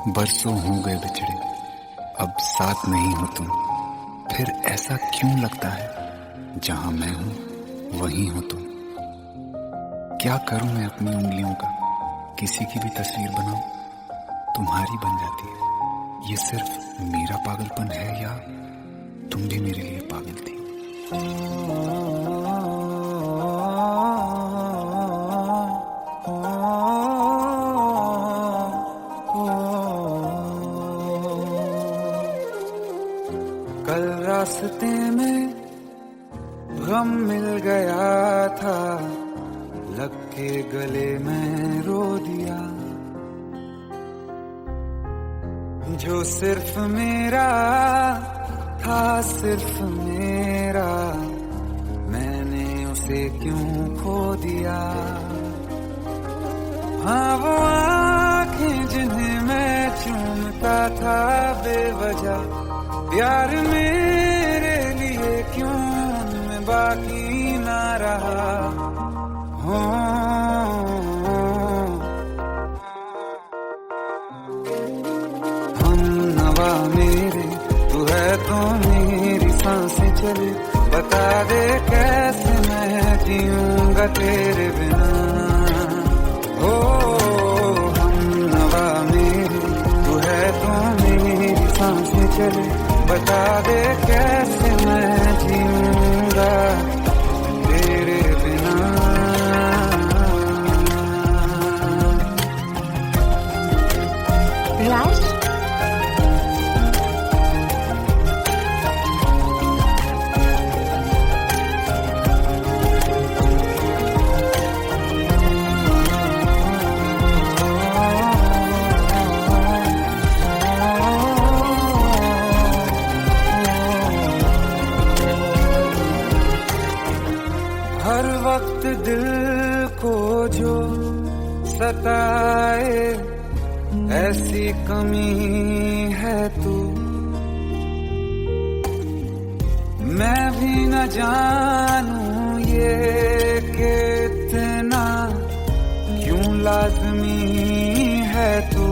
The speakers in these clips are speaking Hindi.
बरसों हो गए बिछड़े, अब साथ नहीं हो तुम। फिर ऐसा क्यों लगता है जहां मैं हूं वहीं हो तुम। क्या करूं मैं अपनी उंगलियों का, किसी की भी तस्वीर बनाऊं तुम्हारी बन जाती है। ये सिर्फ मेरा पागलपन है या तुम भी मेरे लिए पागल थी। कल रास्ते में गम मिल गया था, लग के गले में रो दिया। जो सिर्फ मेरा था, सिर्फ मेरा, मैंने उसे क्यों खो दिया। हाँ वो आँखें जिन्हें मैं चूमता था बेवजह, प्यार मेरे लिए क्यों उनमें बाकी ना रहा। हो हम नवा मेरे, तू है तो मेरी सांसें चले। बता दे कैसे मैं जीऊंगा तेरे बिना। हो हम नवा मेरे, तू है तो मेरी सांसें चले। बता दे कैसे मैं जीऊंगा तेरे बिना। राज, हर वक्त दिल को जो सताए, ऐसी कमी है तू। मैं भी न जानूं ये कि इतना क्यों लाज़मी है तू।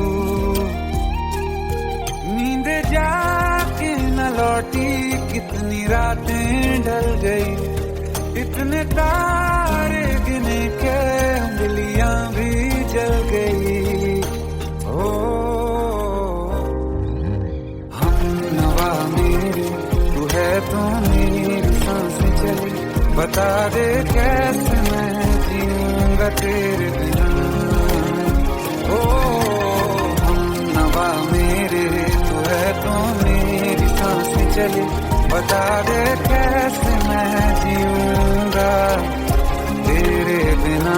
नींद जाके न लौटी, कितनी रातें ढल गई। इतने तारे गिने के उंगलियां भी जल गई। ओ हम नवा मेरे, तू है तो मेरी सांसें चली। बता दे कैसे मैं जीऊंगा तेरे बिना। ओ हम नवा मेरे, तू है तो मेरी सांसें चली। बता दे कैसे मैं जीऊंगा तेरे बिना।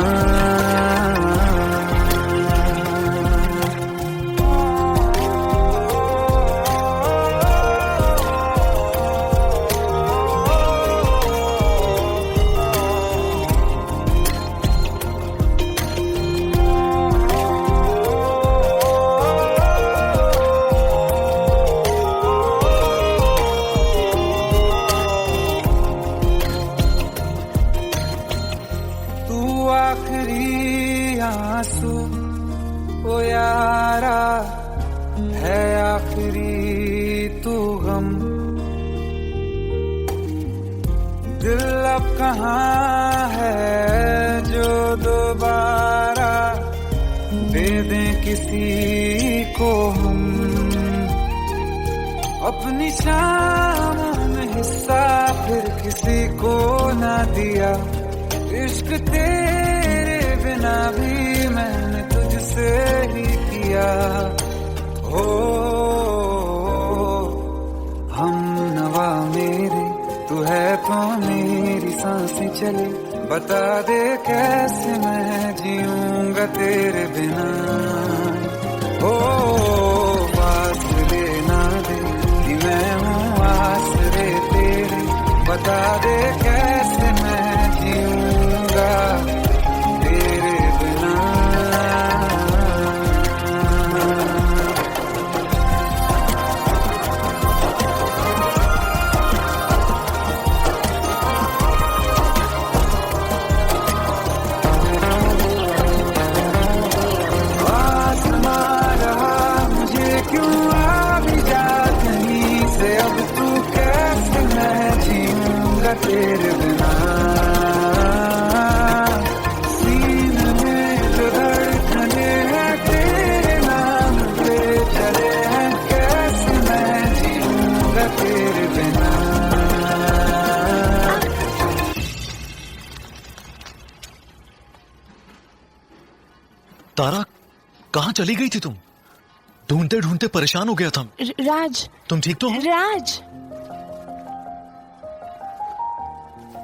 आखिरी आंसू ओ यारा है, आखिरी तू गम। दिल अब कहाँ है जो दोबारा दे दें किसी को हम। अपनी शामों में हिस्सा फिर किसी को ना दिया। इश्क तेरे बिना भी मैंने तुझसे ही किया। हो हम नवा मेरे, तू है तो मेरी सांसें चले। बता दे कैसे मैं जीऊंगा तेरे बिना। हो फासले ना दे कि मैं हूँ आसरे तेरे। बता दे कैसे मैं जीऊंगा तेरे बिना। आसमां रहा मुझे तारा, कहाँ चली गई थी तुम? ढूंढते ढूंढते परेशान हो गया था। राज, तुम ठीक तो हो? Raj.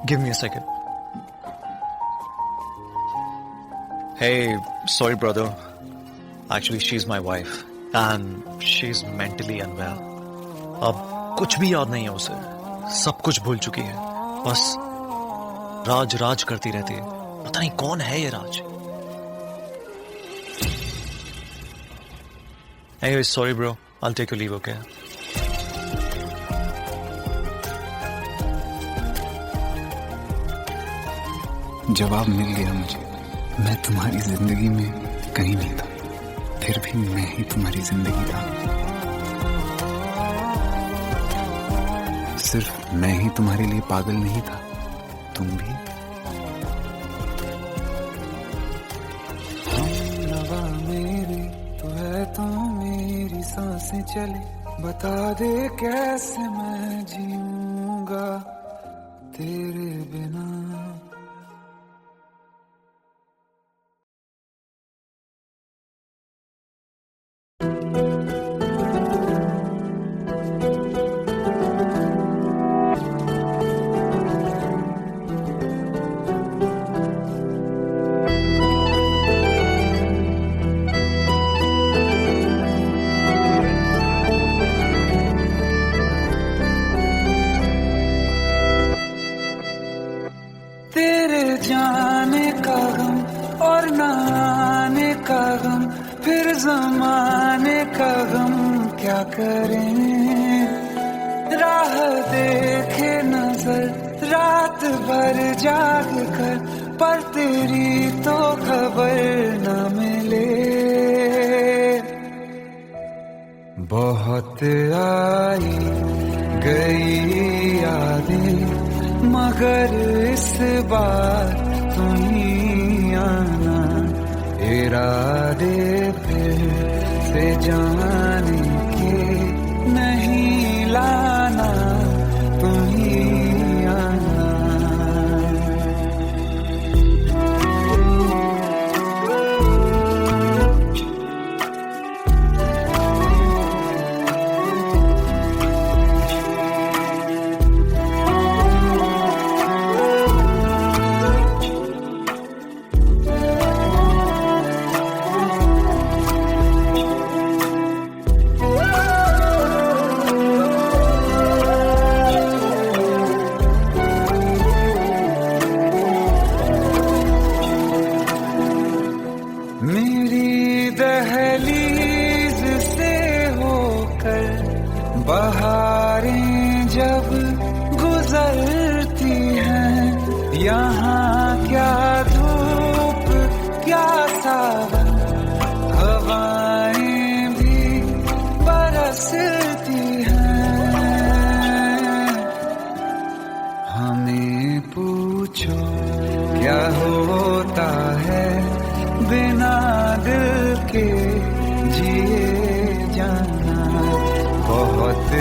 Give me a second. Hey, sorry brother. Actually, she's my wife and she's mentally unwell. अब कुछ भी याद नहीं है उसे, सब कुछ भूल चुकी है। बस राज राज करती रहती है। पता नहीं कौन है ये राज। Anyway, sorry bro. I'll take your leave, okay? जवाब मिल गया मुझे। मैं तुम्हारी जिंदगी में कहीं नहीं था, फिर भी मैं ही तुम्हारी जिंदगी था। सिर्फ मैं ही तुम्हारे लिए पागल नहीं था, तुम भी। हमनवा मेरी तू है, तो मेरी सांसें चले, बता दे कैसे मैं जीऊंगा तेरे बिना। तेरे जाने का गम और न आने का गम, फिर जमाने का गम क्या करें। राह देखे नजर रात भर जाग कर, पर तेरी तो खबर न मिले। बहुत आई गई यादें, मगर इस बार तुम ही आना। इरादे फिर से जाने के नहीं लाना, तुम ही आना। मेरी दहलीज से होकर बहारें जब गुजरती हैं, यहाँ क्या धूप क्या सावन, हवाएं भी बरसती हैं। हमें पूछो क्या होता है बिना दिल के जिए जाना। बहुत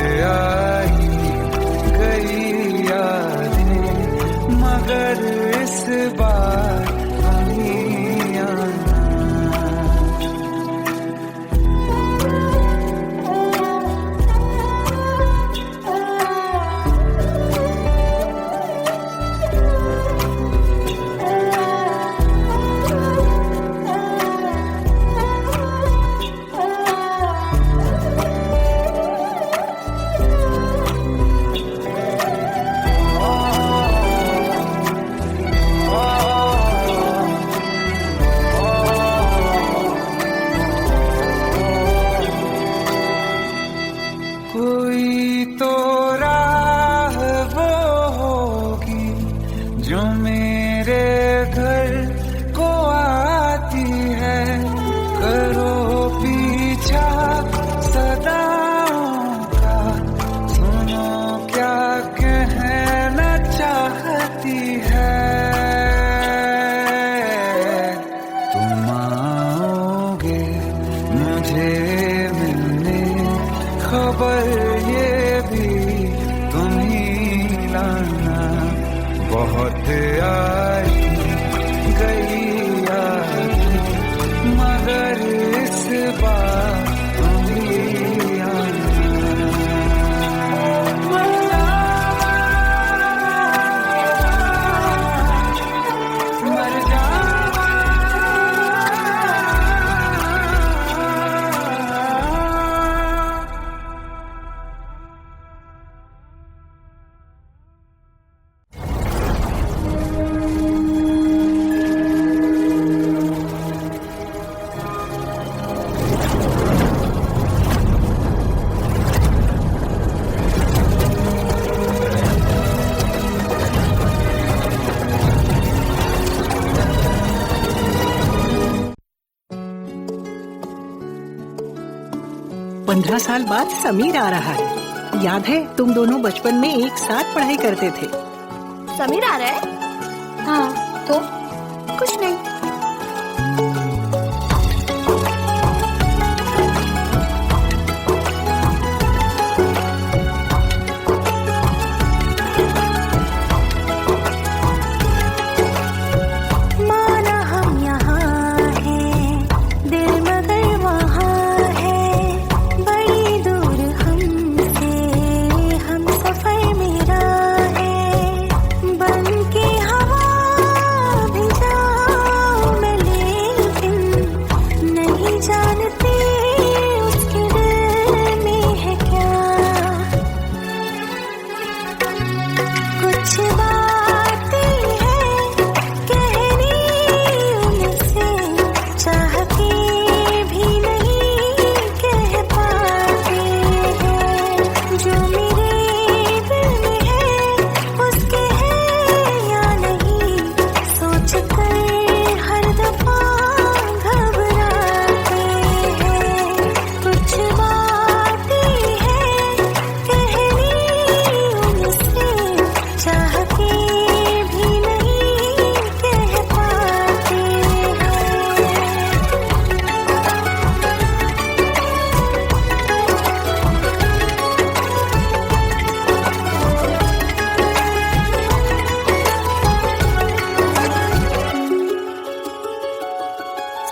मगर इस बार तुम ही आना। मर जावा पंद्रह साल बाद समीर आ रहा है। याद है तुम दोनों बचपन में एक साथ पढ़ाई करते थे। समीर आ रहा है? हाँ तो कुछ नहीं। माना हम यहाँ हैं, दिल मगर वहाँ है, बड़ी दूर हमसे हम सफर मेरा है। बन के हवा भी जाऊं मैं, लेकिन नहीं जानती उसके दिल में है क्या। कुछ बातें हैं कहनी उनसे, चाह के भी नहीं कह पाते हैं। जो मेरे दिल में है उसके है या नहीं, सोच कर हर दफा घबराते हैं। कुछ बातें हैं कहनी उनसे, चाह के भी नहीं कह पाते हैं।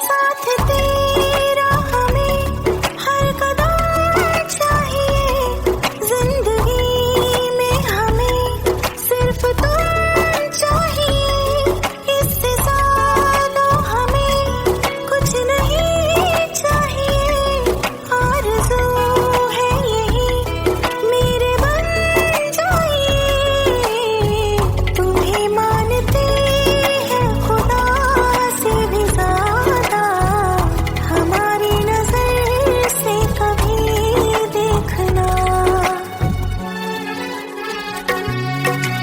साथ तेरा हमें हर कदम चाहिए, जिंदगी में हमें सिर्फ तुम चाहिए। इससे ज्यादा हमें कुछ नहीं चाहिए। आरज़ू है यही मेरे बन जाइए। तुम्हें मानते हैं खुदा से भी ज्यादा, हमारी नजर से कभी देखना।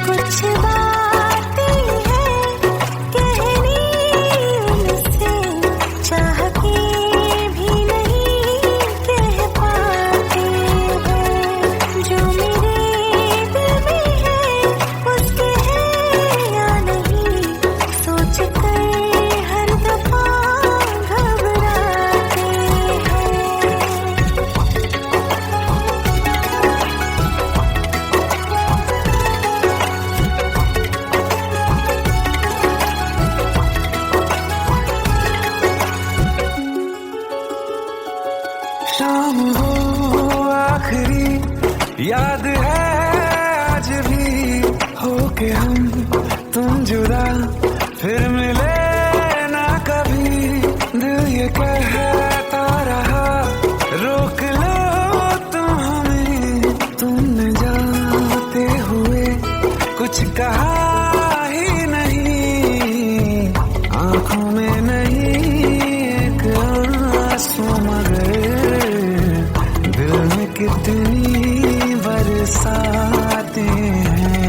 कुछ बातें हैं कहनी उनसे, चाह के भी नहीं कह पाते हैं। जो मेरे दिल में है उसके है या नहीं, सोच कर हर दफा घबराते हैं। शाम हो आखिरी याद है आज भी, होके हम तुम जुदा फिर मिले ना कभी। दिल ये कहता रहा रोक लो तुम हमें, तुमने जाते हुए कुछ कहा ही नहीं। आंखों में नहीं एक आंसू, मगर दिल में कितनी बरसाते हैं।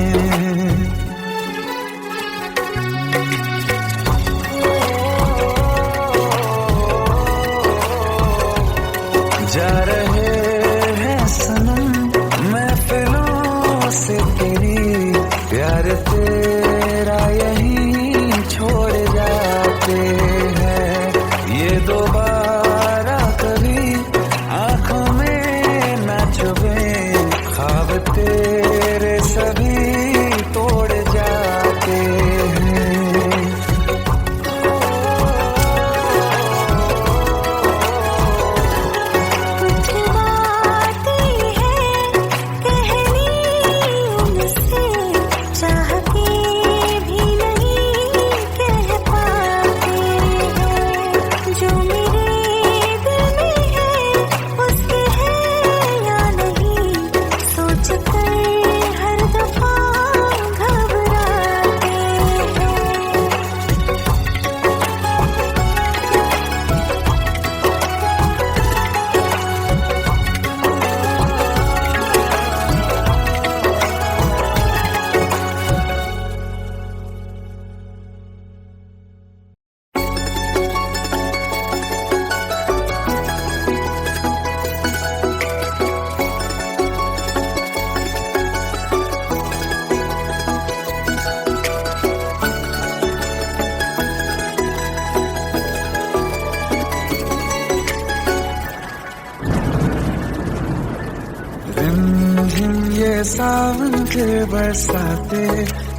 ये सावन फिर बरसाते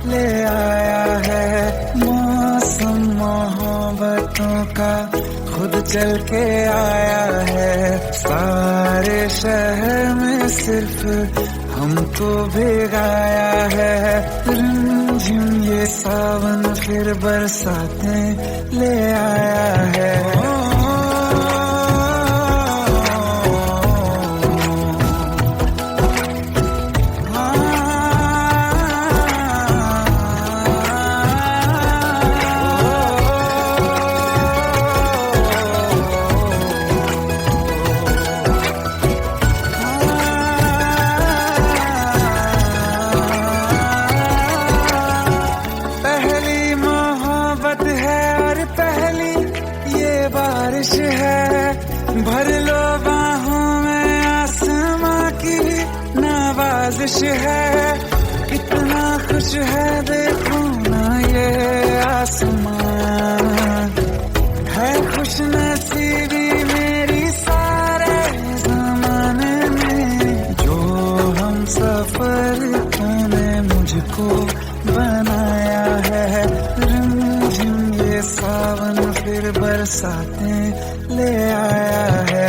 ले आया है। मौसम मोहब्बतों का खुद चल के आया है। सारे शहर में सिर्फ हमको भिगाया है। रिमझिम ये सावन फिर बरसाते ले आया है। बारिश है भर लो बाहों में आसमां की नवाजिश है। कितना खुश है देखो ना ये आसमां। है खुश नसीबी मेरी सारे जमाने में। जो हम सफर तूने मुझको बनाया है। रिमझिम ये सावन फिर बरसाते ले आया है।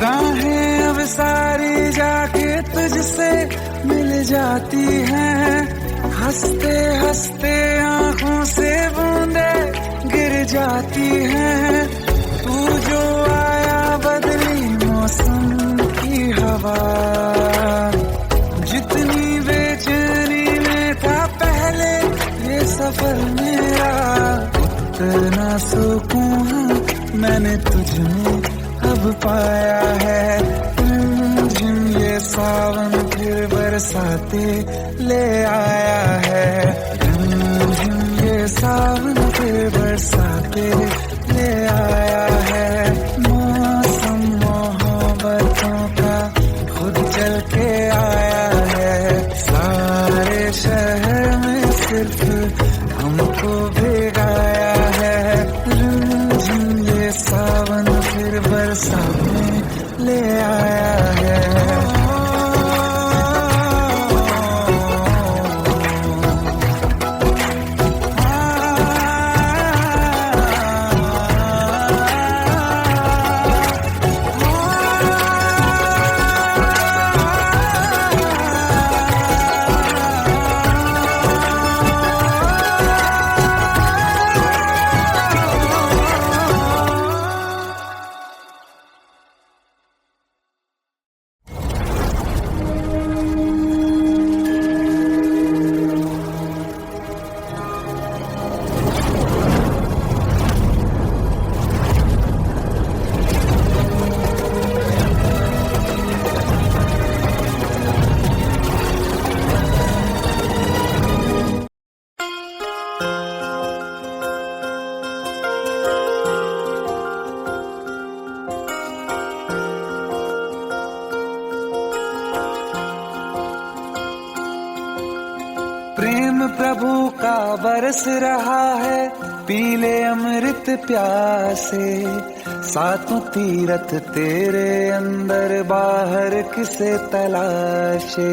राहें अब सारी जाके तुझसे मिल जाती हैं। हंसते हंसते आंखों से बूंदे गिर जाती हैं। तू जो आया बदली मौसम की हवा। जितनी बेचैनी में था पहले ये सफर मेरा, उतना सुकून मैंने तुझ में अब पाया है। रिमझिम ये सावन फिर बरसाते ले आया है। रिमझिम ये सावन फिर बरसाते ले आया है। मौसम मोहब्बतों का खुद चल के आया है। सारे शहर में सिर्फ हमको भिगाया है। रिमझिम ये सावन फिर बरसाते ले आया है। प्रेम प्रभु का बरस रहा है पीले अमृत प्यासे। सातों तीरथ तेरे अंदर बाहर किसे तलाशे।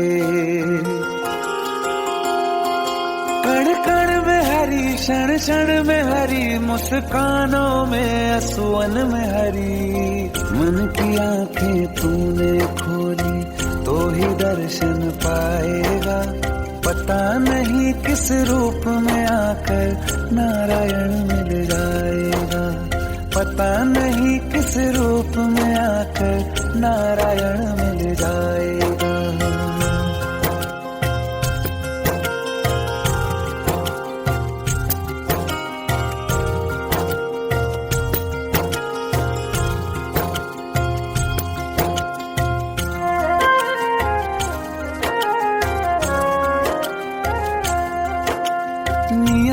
कण कण में हरी क्षण क्षण में हरी मुस्कानों में असुवन में हरी। मन की आंखें तूने खोली तो ही दर्शन पाएगा। पता नहीं किस रूप में आकर नारायण मिल जाएगा। पता नहीं किस रूप में आकर नारायण मिल जाएगा।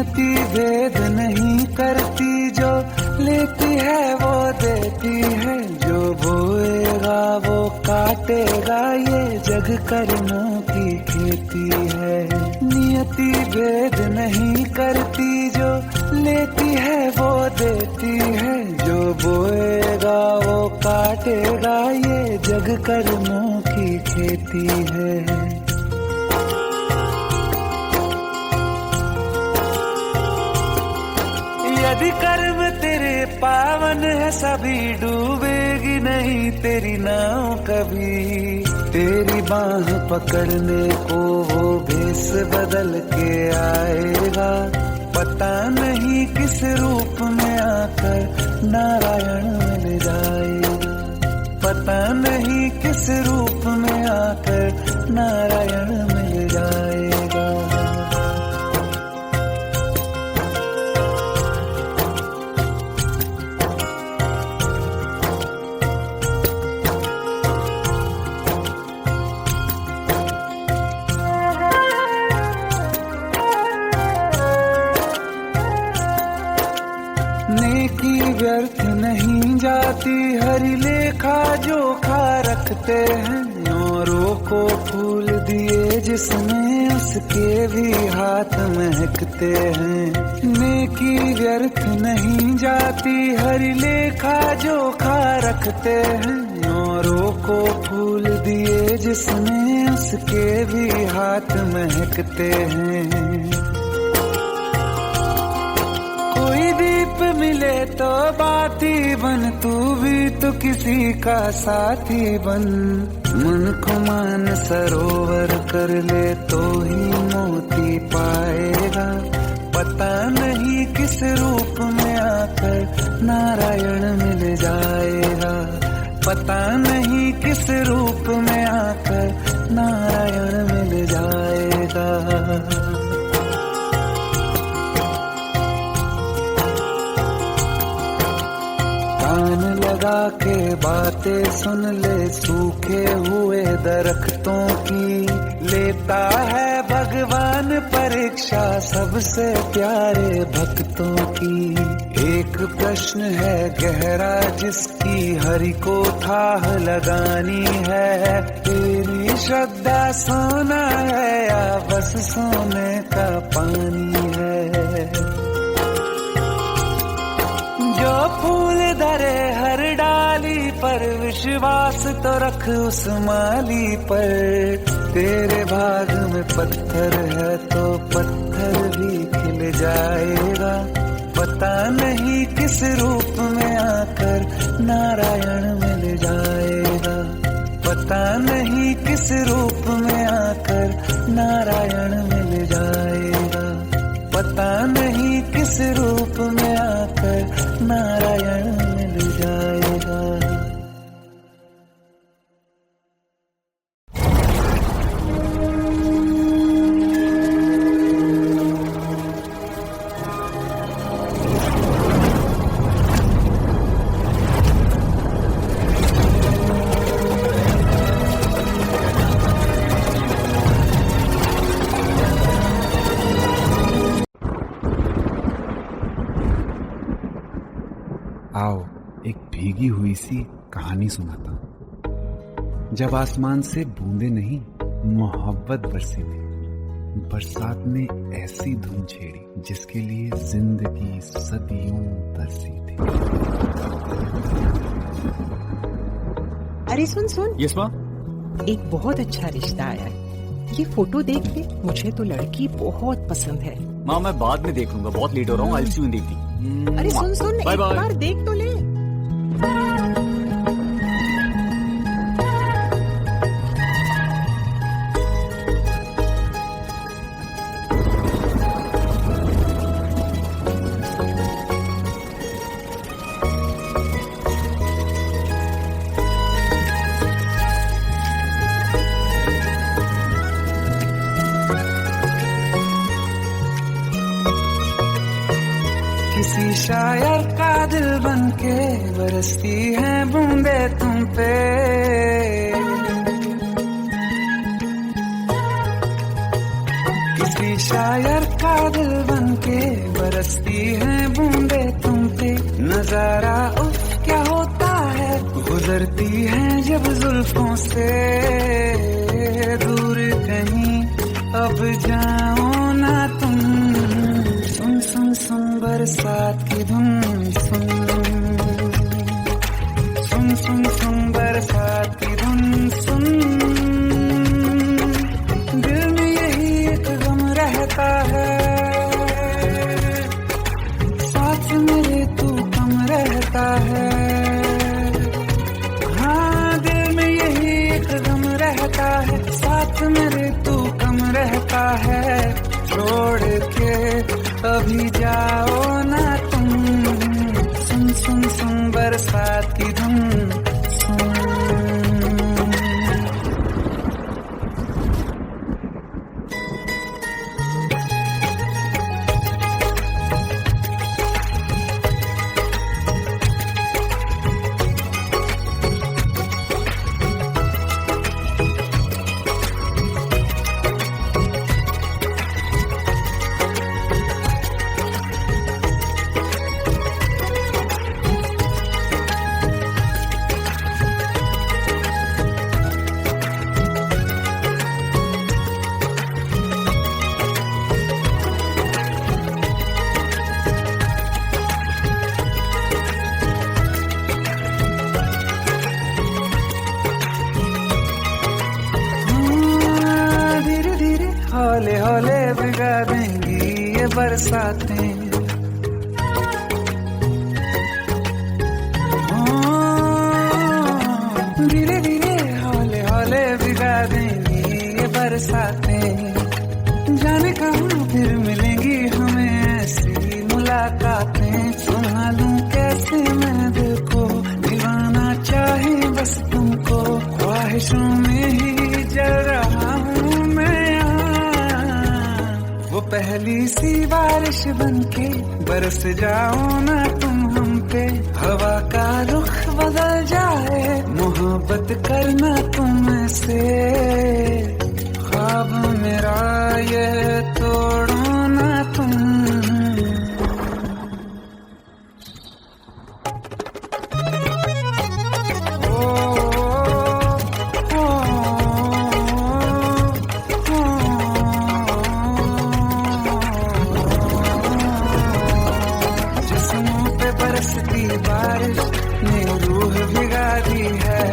नियति भेद नहीं करती, जो लेती है वो देती है, जो बोएगा वो काटेगा, ये जग कर्मों की खेती है। नियति भेद नहीं करती, जो लेती है वो देती है, जो बोएगा वो काटेगा, ये जग कर्मों की खेती है। यदि कर्म तेरे पावन है, सभी डूबेगी नहीं तेरी नाव कभी। तेरी बाह पकड़ने को वो भेष बदल के आएगा, पता नहीं किस रूप में आकर नारायण मिल जाएगा, पता नहीं किस रूप में आकर नारायण मिल जाएगा। नेकी व्यर्थ नहीं जाती, हरि लेखा जोखा रखते हैं, औरों को फूल दिए जिसमें उसके भी हाथ महकते हैं। नेकी व्यर्थ नहीं जाती, हरि लेखा जोखा रखते हैं, औरों को फूल दिए जिसमें उसके भी हाथ महकते हैं। कोई दीप मिले तो बाती बन, तू भी तो किसी का साथी बन। मन को मान सरोवर कर ले तो ही मोती पाएगा, पता नहीं किस रूप में आकर नारायण मिल जाएगा, पता नहीं किस रूप में आकर नारायण मिल जाएगा। कान लगा के बातें सुन ले सूखे हुए दरख्तों की, लेता है भगवान परीक्षा सबसे प्यारे भक्तों की। एक प्रश्न है गहरा जिसकी हरि को थाह लगानी है, तेरी श्रद्धा सोना है या बस सोने का पानी है। जो फूल धरे हर डाली पर, विश्वास तो रख उस माली पर। तेरे भाग में पत्थर है तो पत्थर भी खिल जाएगा, पता नहीं किस रूप में आकर नारायण मिल जाएगा, पता नहीं किस रूप में आकर नारायण मिल जाएगा, पता नहीं किस रूप में आकर नारायण मिल जाएगा। आओ एक भीगी हुई सी कहानी सुनाता हूं। जब आसमान से बूंदे नहीं मोहब्बत बरसी थी, बरसात ने ऐसी धूम छेड़ी जिसके लिए जिंदगी सदियों तरसी थी। अरे सुन सुन, यस माँ। एक बहुत अच्छा रिश्ता आया है, ये फोटो देख ले, मुझे तो लड़की बहुत पसंद है। माँ मैं बाद में देख लूंगा, बहुत लेट हो रहा हूँ। आई सी यू इन द इवनिंग। अरे सुन सुन, बाय एक बाय। बार देख तो ले। किसी शायर का दिल बनके बरसती है बूंदे तुम पे, किसी शायर का दिल बनके जुल्फों से दूर कहीं अब जाओ ना तुम। सुन सुन सुन बरसात की धुन सुन। सुन सुन सुन बरसात की धुन सुन। दिल में यही एक गम रहता है, साथ मेरे तू कम रहता है। हाँ दिल में यही एक गम रहता है, साथ मेरे तू कम रहता है। छोड़ के अभी जाओ ना तुम। सुन सुन सुन बरसात की धुन सुन। हौले हौले भिगा देंगी ये बरसातें। धीरे धीरे हौले हौले भिगा देंगी ये बरसातें। जाने कहाँ फिर मिलेंगी हमें ऐसी मुलाकातें। संभालूं कैसे मैं दिल को, दीवाना चाहे बस तुमको। ख्वाहिशों में ही जल रहा हूँ मैं यहाँ। वो पहली सी बारिश बनके बरस जाओ ना तुम हम पे। हवा का रुख बदल जाए, मोहब्बत करना तुम से। ख्वाब मेरा ये तोड़ो ना तुम। बारिश ने रूह भिगा दी है।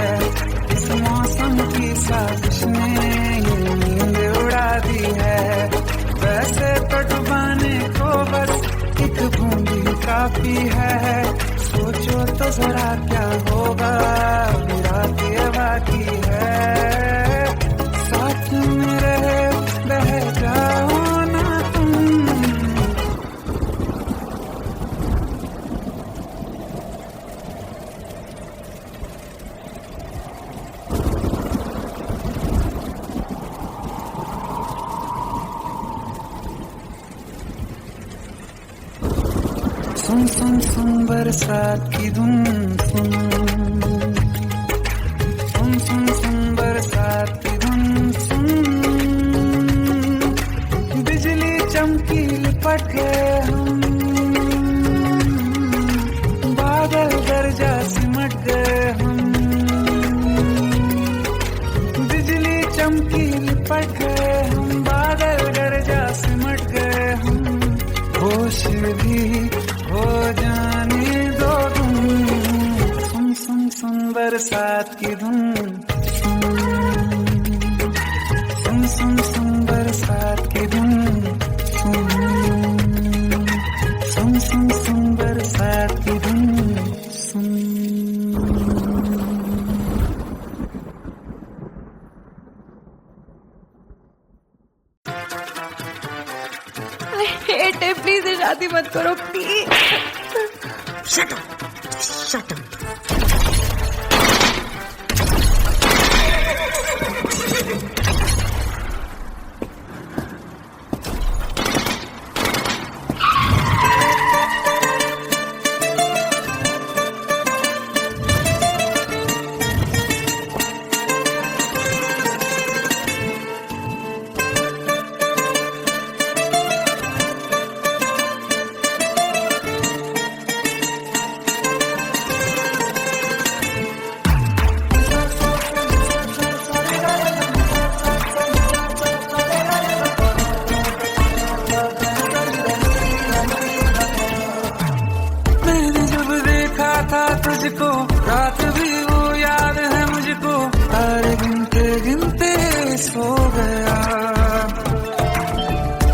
इस मौसम की साजिश ने ये नींद उड़ा दी है। वैसे तो डुबाने को बस एक बूंदी काफी है। सोचो तो जरा क्या होगा, रात ये बाकी है। साथ में रहे बह जाओ ना तुम। सुन सुन सुन बरसात की धुन सुन। सुन सुन सुन बरसात की धुन सुन। बिजली चमकी लिपट गए हम, बादल गरजा सिमट गए हम। बिजली चमकी लिपट गए हम, बादल गरजा सिमट गए हम। होश भी हो जाने दो तुम। सुन सुन सुन बरसात की धुन सुन। सुन सुन सुन बरसात की धुन सुन। सुन सुन सुन बरसात की धुन सुन। प्लीज शादी मत करो please. Shut up. Shut up.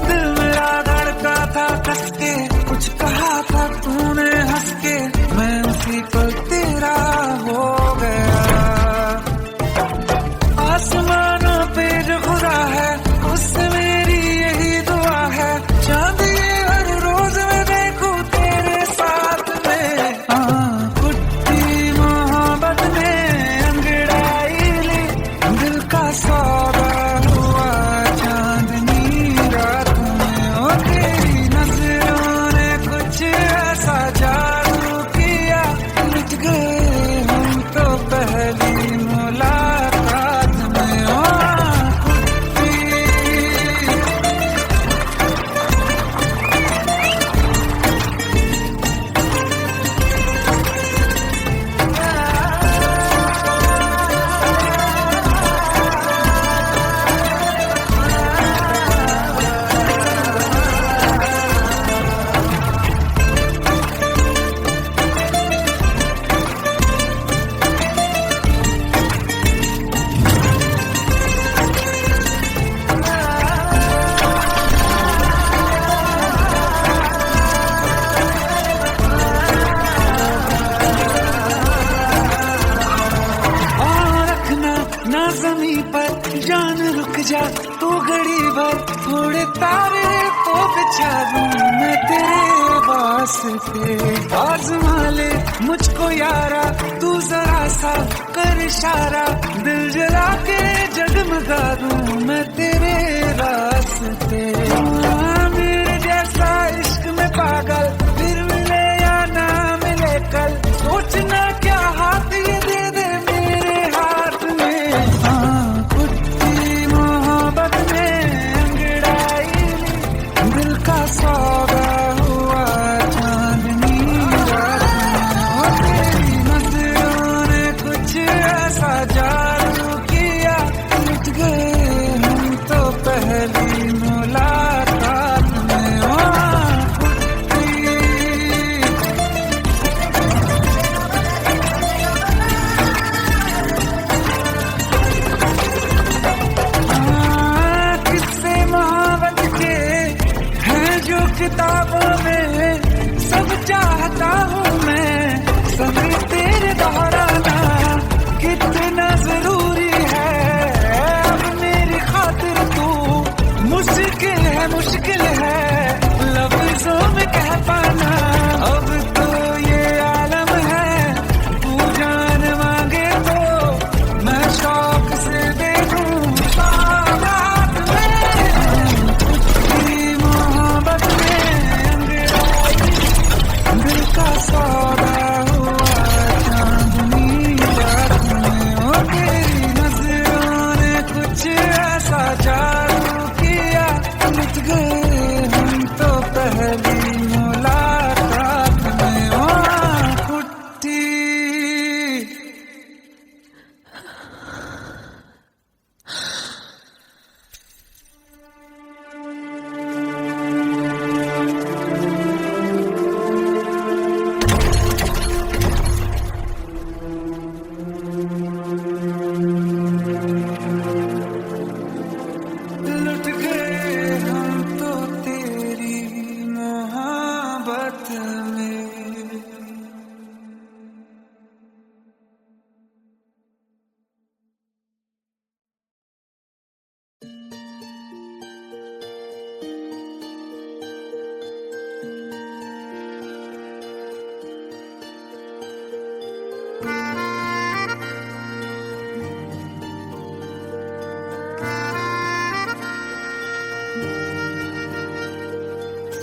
दिल मेरा धड़का था कस के, कुछ कहा था तूने हंस के, मैं उसी पल तेरा हो गया। आसमानों पे जो खुदा है उससे मेरी यही दुआ है, चांद ये हर रोज मैं देखूं तेरे साथ में। कुट्टी मोहब्बत ने अंगड़ाई ली, दिल का सौदा हुआ चांदनी रात में। ओ तेरी नजरों ने कुछ ऐसा जादू किया, लुट गए हम तो पहली मुलाकात में। ओ कुट्टी ना जमी पर जान रुक जा तू घड़ी भर, थोड़े तारे तो बिछा दूं मैं तेरे वास्ते। आज़मा ले मुझको यारा तू जरा सा कर इशारा, दिल जला के जगमगा दूं मैं तेरे रास्ते। मेरे जैसा इश्क में पागल फिर मिले या ना मिले कल, सोचना क्या हाथ ये दे दे मेरे हाथ में। कुट्टी मोहब्बत ने अंगड़ाई ली, दिल का सौदा हुआ चांदनी रात में। ओ तेरी नजरों ने कुछ ऐसा जादू किया, लुट गए हम तो पहली मुलाकात में। ओ कुट्टी किस्से मोहब्बत के हैं जो किताबों में, सब चाहता हूँ मैं समय तेरे दोहराना, कितना जरूरी है अब मेरी खातिर तू। मुश्किल है लफ्जों में कह पाना, अब तो ये आलम है तू जान मांगे तो मैं शौक से दे दूं सौगात में। कुट्टी मोहब्बत में अंगड़ाई, दिल का सौदा हुआ चांदनी रात में। ओ तेरी नजरों ने कुछ ऐसा जादू किया, लुट गए हम तो पहली मुलाकात में। ओ कुट्टी लुट गए हम तो तेरी मोहब्बत में।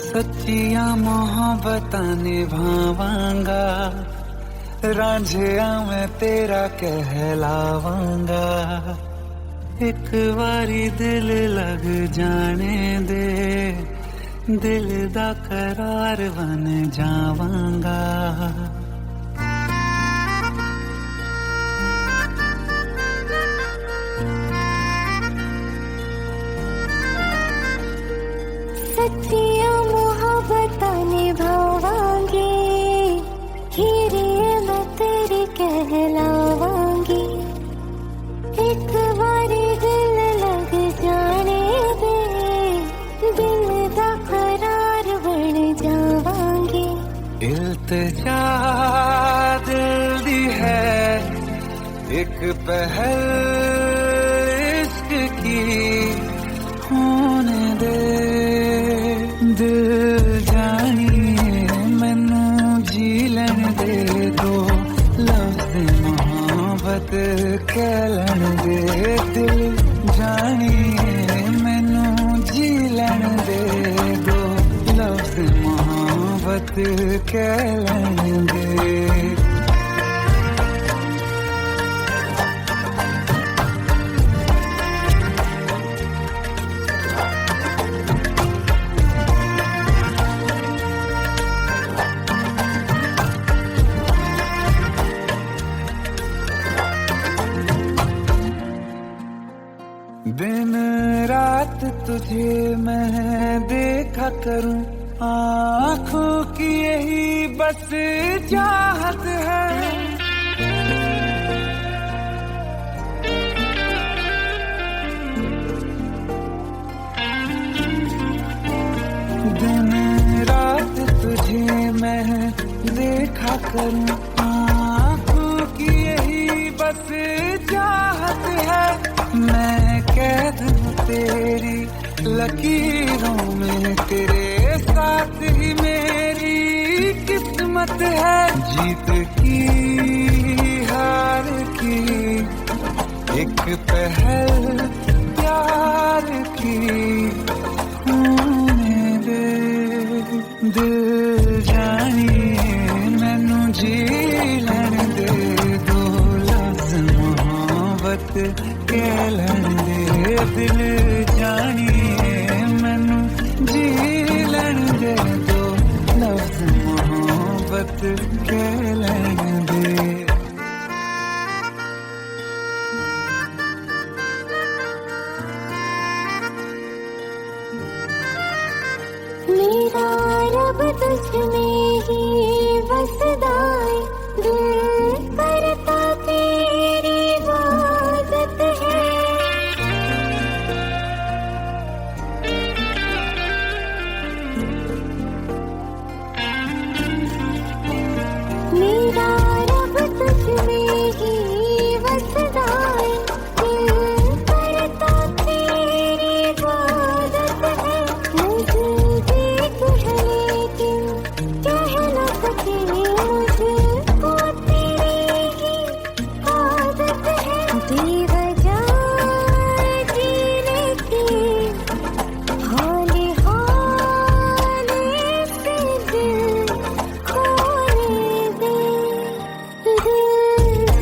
सच्चिया मोहब्बतां निभावांगा, रांझिया मैं तेरा कहलावांगा। एक बारी दिल लग जाने दे, दिल दा करार बन जावांगा। सच्चिया मोहब्बतां निभावांगी, हीरे मैं तेरी कहलावांगी। एक बारी दिल लग जाने इल्तिजा दिल दी है एक पहल इश्क की होने दे दिल जानिए मैनू जी लैन दे दो लफ्ज़ मोहब्बत कह लैन दे दिल जानिए मैनू जी लैन दे दो लफ्ज़ मोहब्बत कह लैन दे दिन रात तुझे मैं देखा करूं आँखों की यही बस चाहत है दिन रात तुझे मैं देखा करूं आँखों की यही बस चाहत है मैं कैद हूँ तेरी लकीरों में तेरे साथ ही मेरी किस्मत है जीत की हार की एक पहल प्यार की होने दे दिल जानिए मैनू जी लैन दे दो लफ्ज़ मोहब्बत कह लैन दे दिल जानिए मैनू जी लैन दे दो लफ्ज़ मोहब्बत कह लैन दे मेरा रब तुझ में ही बसदा है दिल करता तेरी इबादत है मेरा रब तुझ में ही बसदा है दिल करता तेरी इबादत है मुझे देख है लेकिन कह न सके मुझको तेरी ही आदत है बेवजह जीने की हाले हाले से दिल खोने दे दिल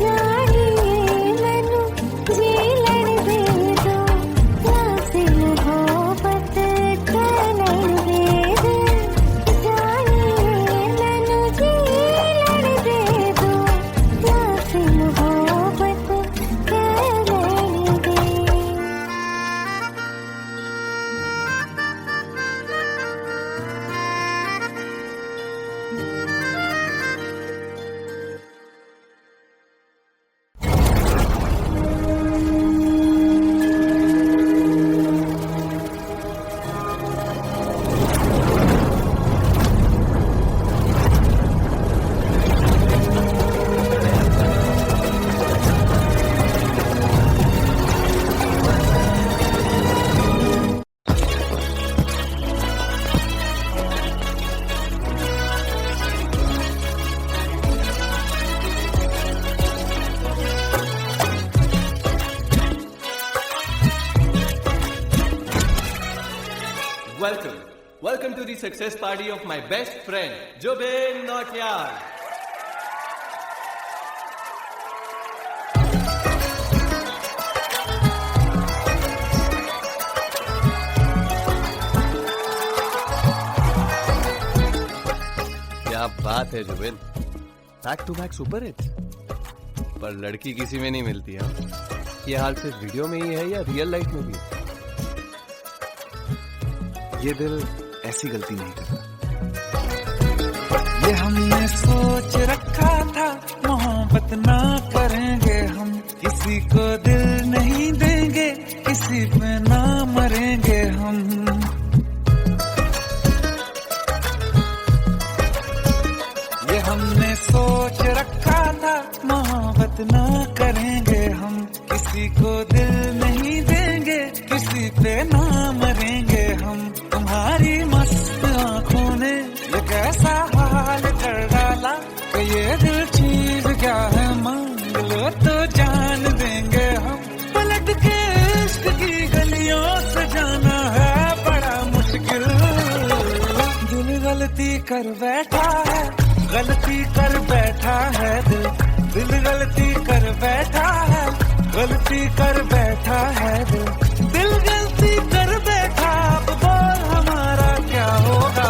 जानिए मैनू जी लैन दे दो लफ्ज़ मोहब्बत कह लैन दे दिल जानिए मैनू जी लैन दे दो लफ्ज़ मोहब्बत कह लैन दे Welcome to the success party of my best friend, Jobin Nautiyal. क्या बात है Zubin, back to back super hit. पर लड़की किसी में नहीं मिलती है। ये हाल सिर्फ वीडियो में ही है या रियल लाइफ में भी? ये दिल ऐसी गलती नहीं करता। ये हमने सोच रखा था मोहब्बत ना करेंगे हम, किसी को दिल नहीं देंगे, किसी पे ना मरेंगे हम। किसी को दिल नहीं देंगे, किसी पे ना मरेंगे हम। तुम्हारी मस्त आंखों ने ये कैसा हाल कर डाला कि ये दिल चीज क्या है, मांग लो तो जान देंगे हम। पलट के इश्क की गलियों से जाना है बड़ा मुश्किल। दिल गलती कर बैठा है, गलती कर बैठा है दिल। दिल गलती कर बैठा है, गलती कर बैठा है दिल। दिल गलती कर बैठा, अब बोल हमारा क्या होगा।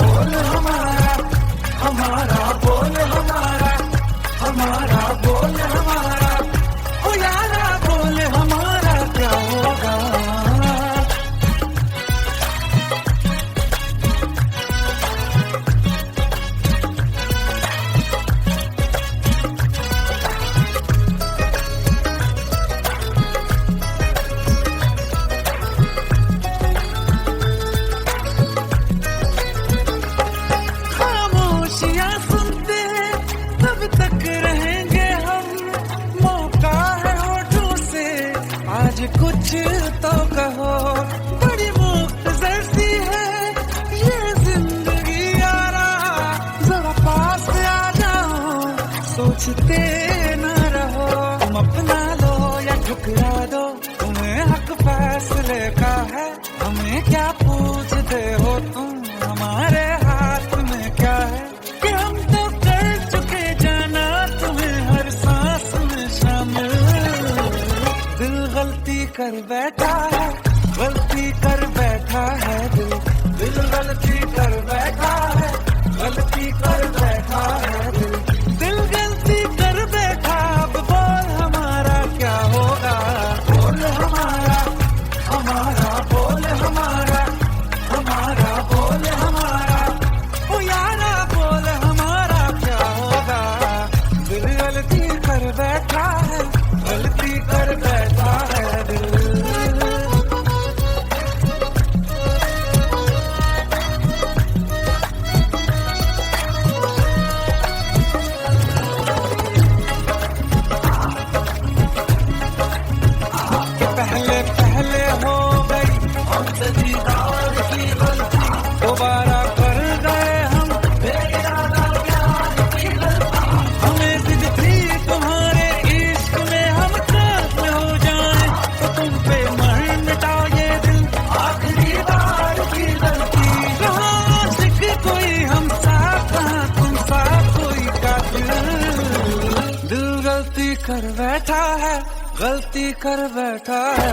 बोल हमारा, हमारा बोल हमारा, हमारा बोल हमारा, ओ यारा बोल हमारा क्या होगा। खामोशियां सुनते तब तक रहेंगे हम, मौका है होठों से आज कुछ तो कहो। बड़ी मुख्तसर सी है ये जिंदगी यारा, जरा पास आ जाओ, सोचते न रहो। तुम अपना लो या ठुकरा दो, तुम्हें हक फैसले का है। हमें क्या पूछते हो तुम, हमारे हाथ में क्या है कि हम तो कर चुके जाना तुम्हें हर सांस में शामिल। दिल गलती कर बैठा है, गलती कर बैठा है दिल। दिल गलती कर बैठा है, गलती कर बैठा है दिल। दिल गलती कर बैठा, अब बोल हमारा क्या होगा। बोल हमारा, हमारा बोल हमारा, हमारा बोल हमारा, ओ यारा बोल हमारा क्या होगा। दिल गलती कर बैठा है, गलती कर बैठा है दिल। पहले पहले हो गई हमसे दीदार की गलती, दोबारा कर गए हम बेइरादा प्यार की गलती। हमें जिद थी तुम्हारे इश्क में हम खत्म हो जाएं, तो तुम पे मर मिटा ये दिल आखिरी बार की गलती। कहाँ आशिक कोई हम साथ, कहाँ तुम साथ कोई कातिल। दिल गलती कर बैठा है, गलती कर बैठा है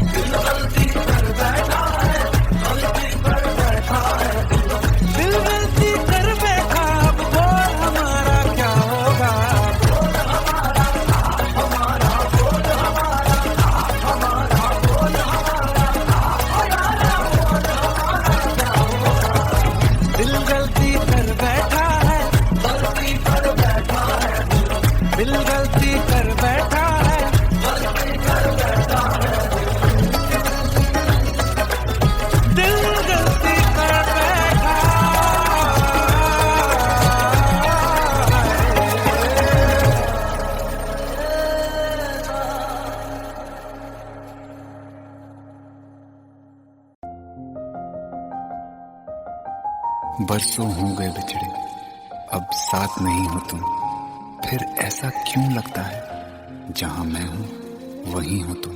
दिल गलती कर बैठा है, गलती कर बैठा है दिल गलती कर बैठा। अब बोल हमारा क्या होगा। बोल हमारा, हमारा बोल हमारा, हमारा बोल हमारा, बोल हमारा क्या होगा। दिल गलती कर बैठा है, गलती कर बैठा है दिल गलती कर बैठा है, गलती कर बैठा है दिल गलती कर बैठा बरसों हो गए बिछड़े, अब साथ नहीं हो तुम। फिर ऐसा क्यों लगता है जहां मैं हूं वहीं हो तुम।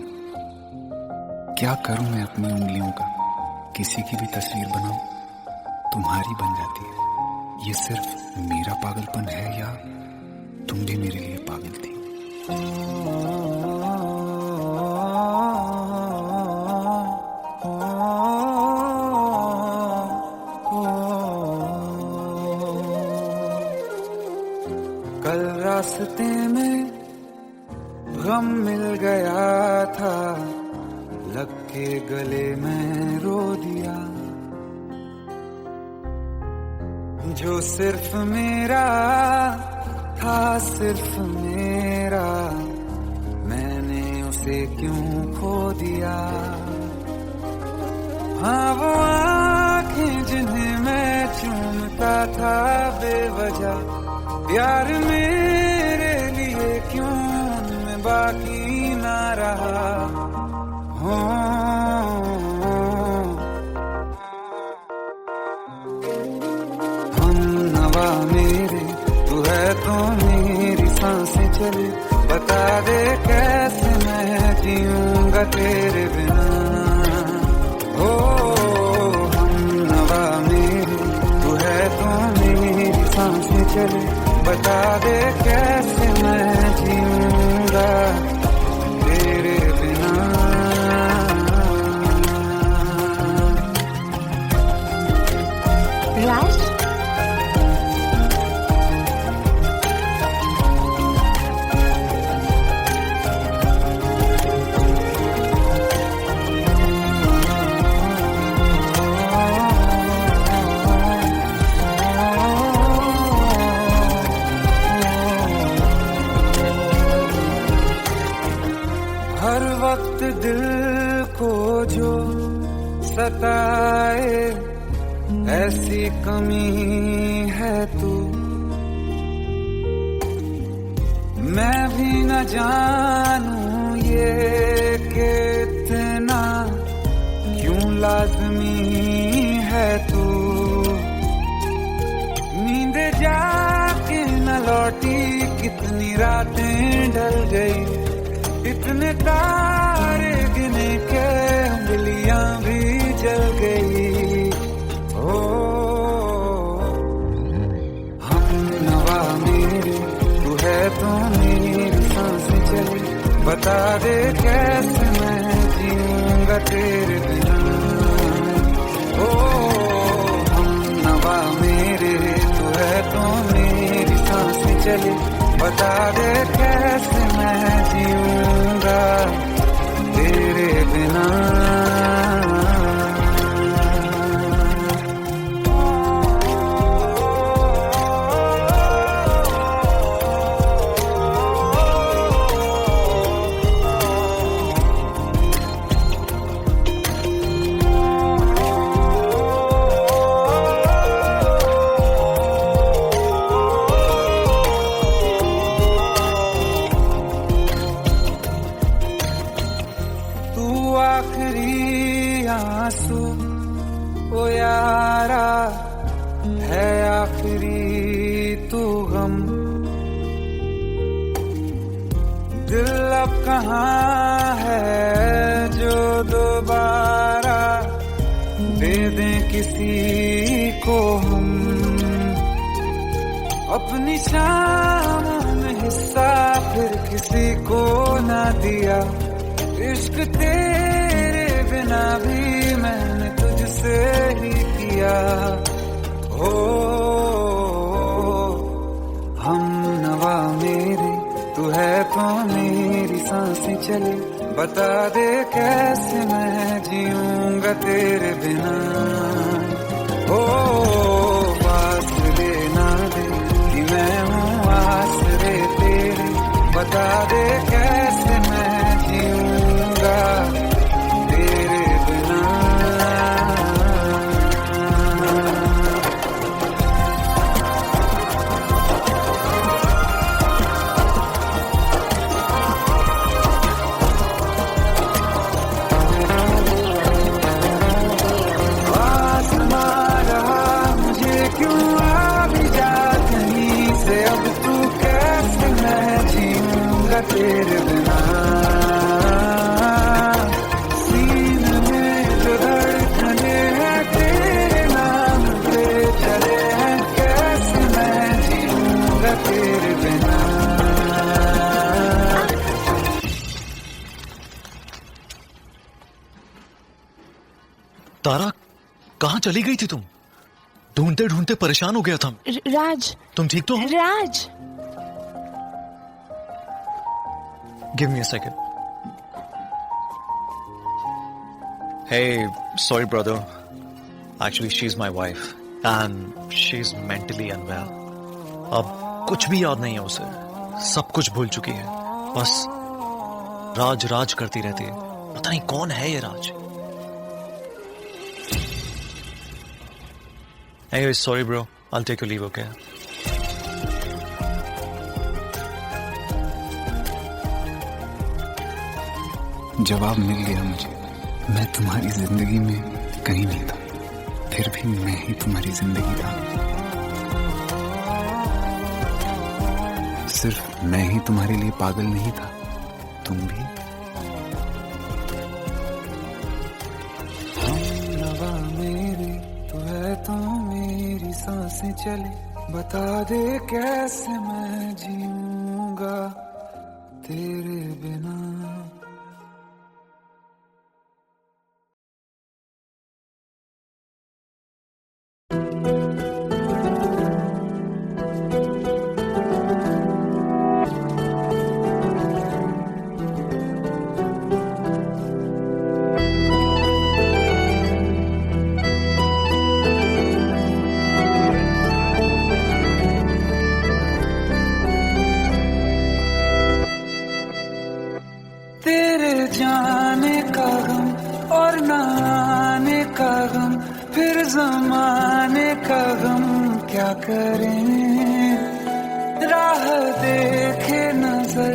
क्या करूं मैं अपनी उंगलियों का, किसी की भी तस्वीर बनाऊं तुम्हारी बन जाती है। ये सिर्फ मेरा पागलपन है या तुम भी मेरे लिए पागल थी। कल रास्ते में गम मिल गया था, लग के गले में रो दिया। जो सिर्फ मेरा था, सिर्फ मेरा, मैंने उसे क्यों खो दिया। हाँ वो आँखें जिन्हें मैं चूमता था बेवजह, प्यार मेरे लिए क्यों उनमें बाकी ना रहा हो। हम नवा मेरे तू है तो मेरी सांसें चले, बता दे कैसे मैं जीऊंगा तेरे बिना। हो हम नवा मेरे तू है तो मेरी सांसें चले, बता दे कैसे मैं जीऊंगा तेरे बिना। राज, हर वक्त दिल को जो सताए ऐसी कमी है तू, मैं भी न जानूं ये कि इतना क्यों लाज़मी है तू। नींद जाके न लौटी कितनी रातें ढल गई, इतने तारे गिने के उंगलियां भी जल गई। ओ हम नवा मेरे तू है तो मेरी सांसें चली, बता दे कैसे मैं जीऊंगा तेरे बिना। ओ हम नवा मेरे तू है तो मेरी सांसें चली, बता दे कैसे मैं जीऊंगा तेरे बिना। आखिरी आंसू ओ यारा है, आखिरी तू गम। दिल अब कहाँ है जो दोबारा दे दें किसी को हम। अपनी शामों में हिस्सा फिर किसी को ना दिया, इश्क तेरे बिना भी मैंने तुझसे ही किया। हो हम नवा मेरे तू है तो मेरी सांसें चले, बता दे कैसे मैं जीऊंगा तेरे बिना। हो फासले ना दे कि मैं हूँ आसरे तेरे, बता दे कैसे मैं जीऊंगा तेरे बिना। आसमां रहा मुझे क्यों आ भी जा कहीं से, अब तू कैसे मैं जीऊंगा तेरे बिना। सीने में जो धड़कने हैं तेरे नाम पे चले हैं, कैसे मैं जीऊंगा तेरे बिना। तारा, कहाँ चली गई थी तुम? ढूंढते ढूंढते परेशान हो गया था। राज, तुम ठीक तो हो? राज। Give me a second. Hey, sorry brother. Actually, she's my wife and she's mentally unwell. अब कुछ भी याद नहीं है उसे, सब कुछ भूल चुकी है, बस राज राज करती रहती है। पता नहीं कौन है ये राज। Anyway, sorry bro, I'll take your leave, okay? जवाब मिल गया मुझे। मैं तुम्हारी जिंदगी में कहीं नहीं था, फिर भी मैं ही तुम्हारी जिंदगी था। सिर्फ मैं ही तुम्हारे लिए पागल नहीं था, तुम भी। हमनवा मेरी तू है तो मेरी सांसें चले, बता दे कैसे मैं जीऊंगा तेरे बिना। तेरे जाने का गम और न आने का गम, फिर जमाने का गम क्या करें। राह देखे नजर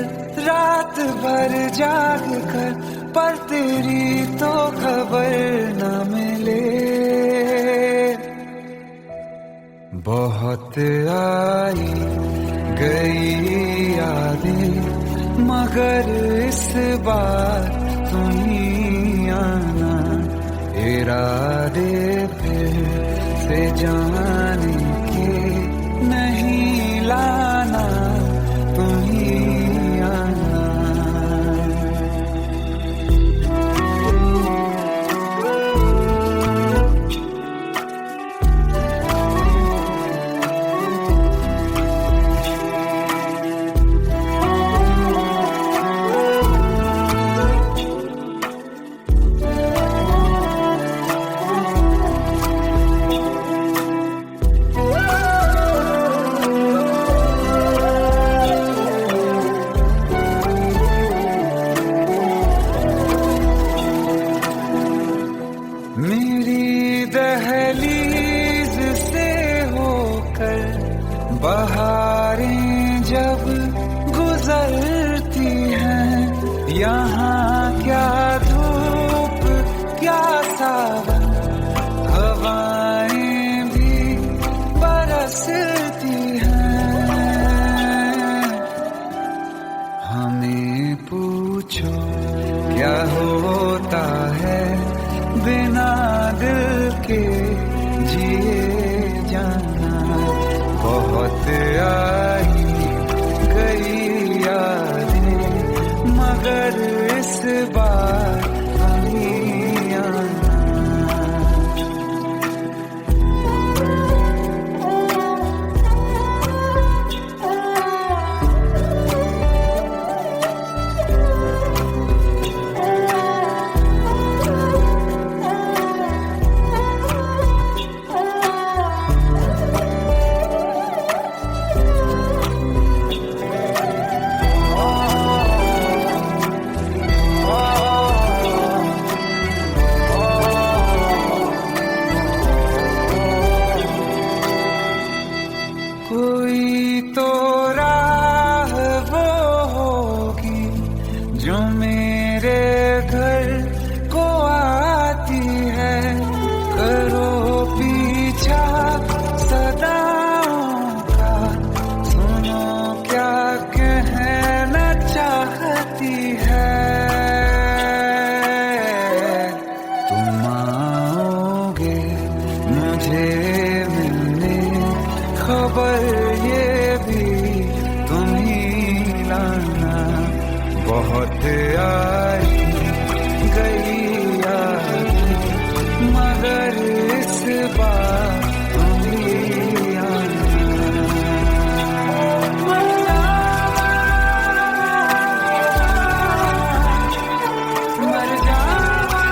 रात भर जाग कर, पर तेरी तो खबर न मिले। बहुत आई गई यादें, मगर इस बार तुम ही आना। इरादे फिर से जाने के नहीं लाना, तुम ही आना। मेरी दहलीज से होकर बहारें जब गुजरती हैं, यहाँ क्या धूप क्या सावन, हवाएं भी बरसती हैं। हमें पूछो क्या होता है बिना दिल के जिए जाना। बहुत आई गई यादें, मगर इस बार नहीं आना। कोई तो राह वो होगी जो मेरे घर को आती है। करो पीछा सदाओं का, सुनो क्या कहना चाहती है। तुम आओगे मुझे मिलने, खबर ये भी तुम ही लाना। बहुत आई गई यादें, मगर इस बार तुम ही आना। मर जावा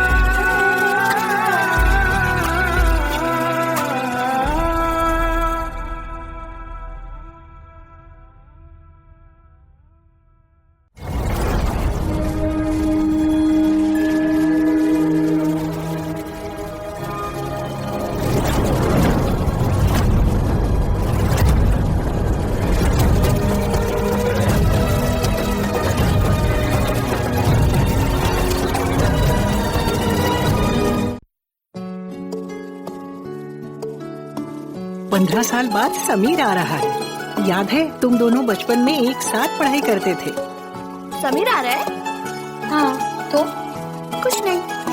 15 साल बाद समीर आ रहा है। याद है तुम दोनों बचपन में एक साथ पढ़ाई करते थे। समीर आ रहा है? हाँ, तो कुछ नहीं।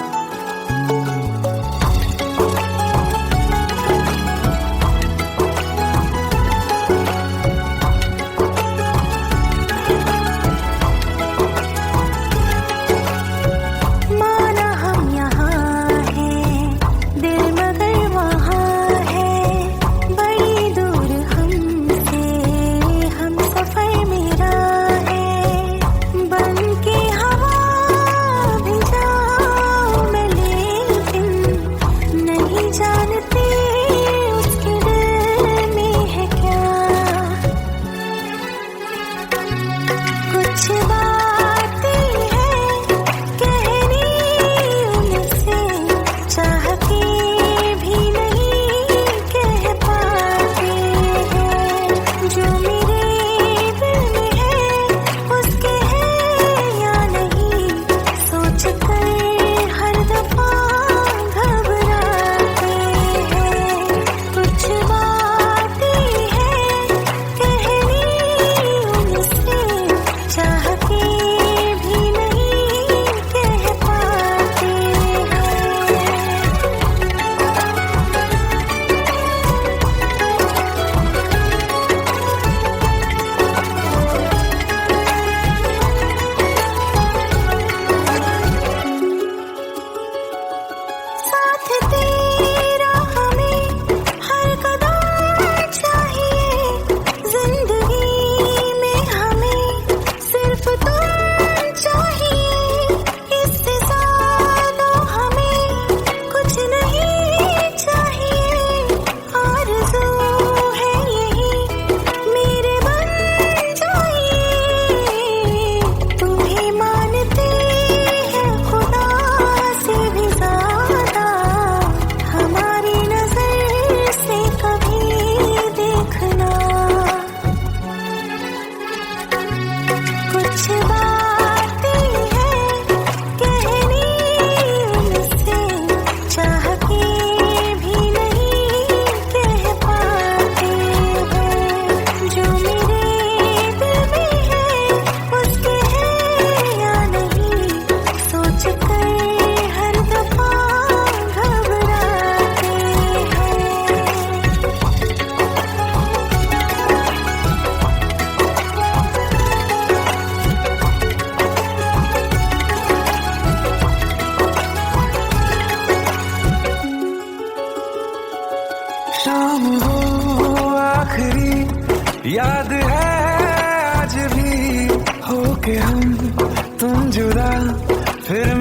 शाम हो आखिरी याद है आज भी, हो के हम तुम जुदा फिर